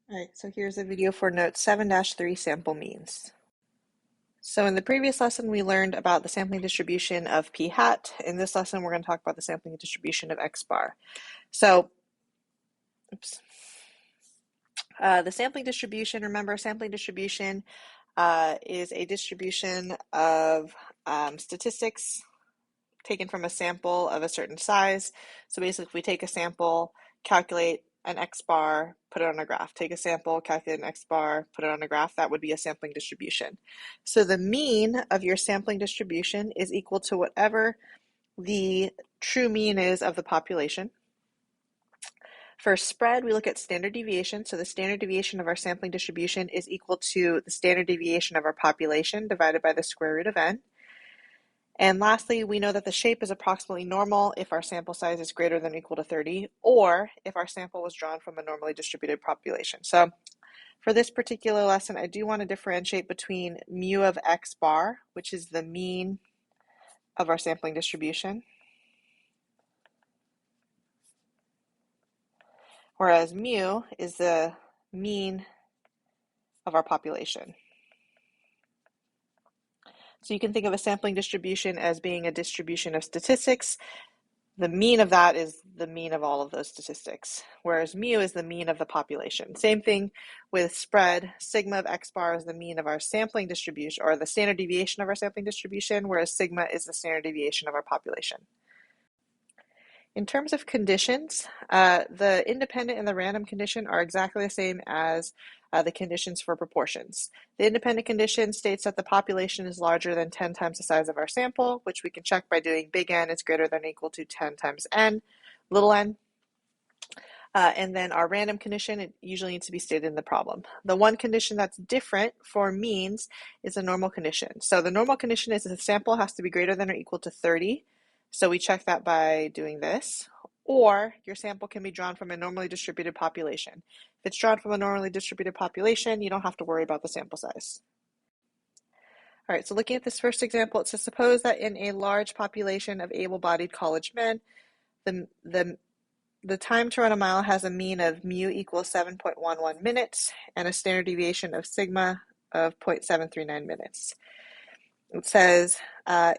All right, so here's a video for note 7-3 sample means. So in the previous lesson, we learned about the sampling distribution of p hat. In this lesson, we're going to talk about the sampling distribution of x bar. So, the sampling distribution, remember, sampling distribution is a distribution of statistics taken from a sample of a certain size. So basically, if we take a sample, calculate an x bar, put it on a graph. Take a sample, calculate an x bar, put it on a graph. That would be a sampling distribution. So the mean of your sampling distribution is equal to whatever the true mean is of the population. For spread, we look at standard deviation. So the standard deviation of our sampling distribution is equal to the standard deviation of our population divided by the square root of n. And lastly, we know that the shape is approximately normal if our sample size is greater than or equal to 30, or if our sample was drawn from a normally distributed population. So for this particular lesson, I do want to differentiate between mu of x bar, which is the mean of our sampling distribution, whereas mu is the mean of our population. So you can think of a sampling distribution as being a distribution of statistics. The mean of that is the mean of all of those statistics, whereas mu is the mean of the population. Same thing with spread. Sigma of x bar is the mean of our sampling distribution, or the standard deviation of our sampling distribution, whereas sigma is the standard deviation of our population. In terms of conditions, the independent and the random condition are exactly the same as the conditions for proportions. The independent condition states that the population is larger than 10 times the size of our sample, which we can check by doing big N is greater than or equal to 10 times n, little n. And then our random condition, it usually needs to be stated in the problem. The one condition that's different for means is the normal condition. So the normal condition is the sample has to be greater than or equal to 30. So we check that by doing this. Or your sample can be drawn from a normally distributed population. If it's drawn from a normally distributed population, you don't have to worry about the sample size. All right, so looking at this first example, it says suppose that in a large population of able-bodied college men, the time to run a mile has a mean of mu equals 7.11 minutes and a standard deviation of sigma of 0.739 minutes. It says,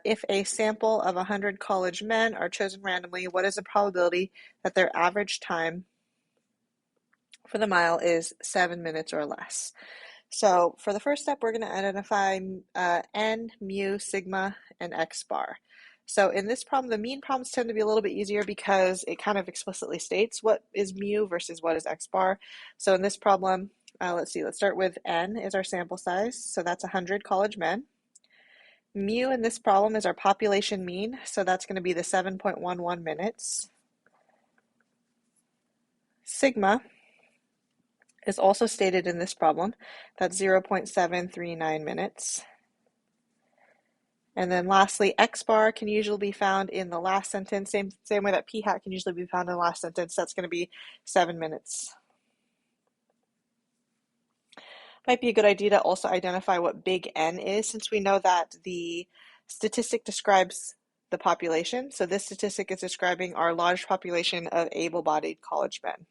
if a sample of 100 college men are chosen randomly, what is the probability that their average time for the mile is 7 minutes or less? So for the first step, we're going to identify n, mu, sigma, and x bar. So in this problem, the mean problems tend to be a little bit easier because it kind of explicitly states what is mu versus what is x bar. So in this problem, let's start with n is our sample size. So that's 100 college men. Mu in this problem is our population mean. So that's going to be the 7.11 minutes. Sigma is also stated in this problem. That's 0.739 minutes. And then lastly, x bar can usually be found in the last sentence, same way that p hat can usually be found in the last sentence. That's going to be 7 minutes. Might be a good idea to also identify what big N is, since we know that the statistic describes the population. So this statistic is describing our large population of able-bodied college men.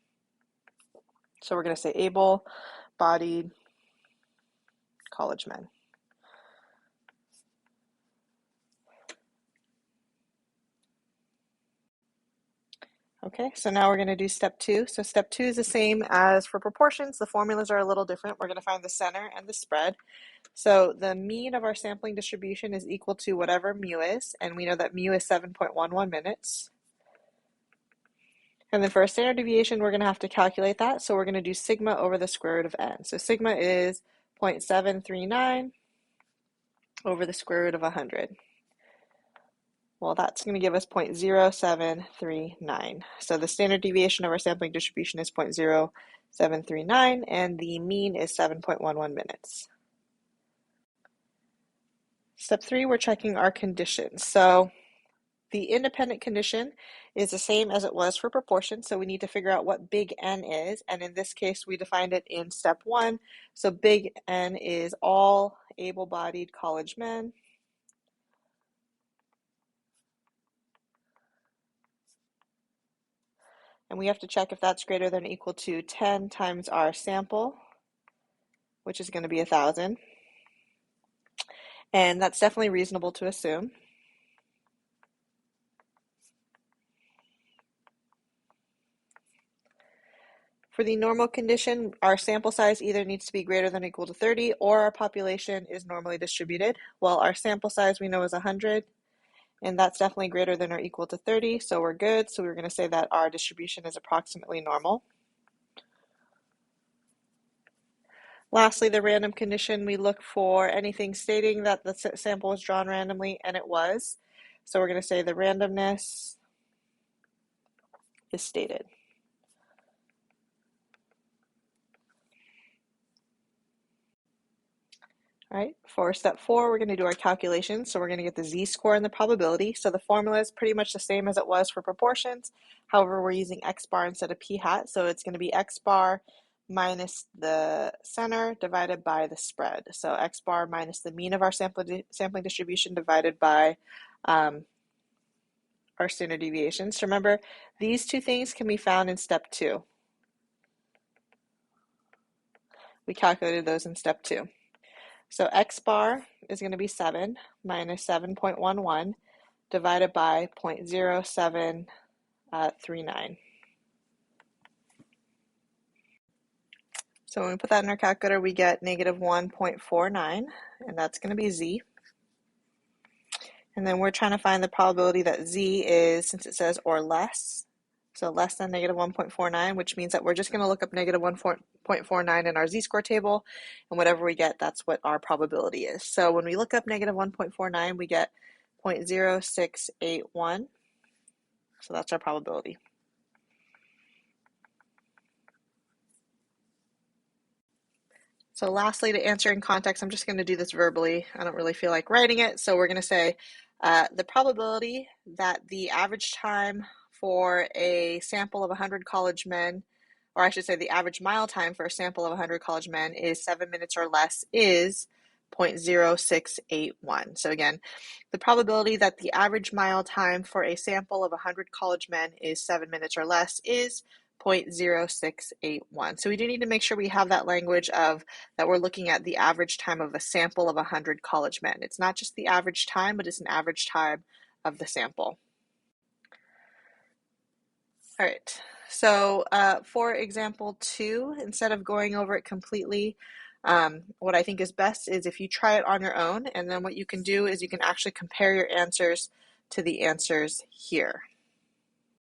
So we're going to say able-bodied college men. Okay, so now we're going to do step 2. So step 2 is the same as for proportions. The formulas are a little different. We're going to find the center and the spread. So the mean of our sampling distribution is equal to whatever mu is, and we know that mu is 7.11 minutes. And then for our standard deviation, we're going to have to calculate that. So we're going to do sigma over the square root of n. So sigma is 0.739 over the square root of 100. Well, that's going to give us 0.0739. So the standard deviation of our sampling distribution is 0.0739, and the mean is 7.11 minutes. Step 3, we're checking our conditions. So the independent condition is the same as it was for proportion, so we need to figure out what big N is, and in this case, we defined it in step 1. So big N is all able-bodied college men. And we have to check if that's greater than or equal to 10 times our sample, which is going to be 1,000. And that's definitely reasonable to assume. For the normal condition, our sample size either needs to be greater than or equal to 30 or our population is normally distributed. Well, our sample size we know is 100, and that's definitely greater than or equal to 30, so we're good. So we're going to say that our distribution is approximately normal. Lastly, the random condition, we look for anything stating that the sample was drawn randomly, and it was. So we're going to say the randomness is stated. All right, for step 4, we're going to do our calculations. So we're going to get the z-score and the probability. So the formula is pretty much the same as it was for proportions. However, we're using x bar instead of p hat. So it's going to be x bar minus the center divided by the spread. So x bar minus the mean of our sampling distribution divided by our standard deviations. So remember, these two things can be found in step 2. We calculated those in step 2. So x bar is going to be 7 minus 7.11 divided by 0.0739. So when we put that in our calculator, we get negative 1.49, and that's going to be z. And then we're trying to find the probability that z is, since it says or less, so less than negative 1.49, which means that we're just going to look up negative 1.49 in our z-score table, and whatever we get, that's what our probability is. So when we look up negative 1.49, we get 0.0681, so that's our probability. So lastly, to answer in context, I'm just going to do this verbally. I don't really feel like writing it, so we're going to say the probability that the average time for a sample of 100 college men, or I should say the average mile time for a sample of 100 college men is 7 minutes or less is 0.0681. So again, the probability that the average mile time for a sample of 100 college men is 7 minutes or less is 0.0681. So we do need to make sure we have that language of that we're looking at the average time of a sample of 100 college men. It's not just the average time, but it's an average time of the sample. All right, so for example 2, instead of going over it completely, what I think is best is if you try it on your own, and then what you can do is you can actually compare your answers to the answers here.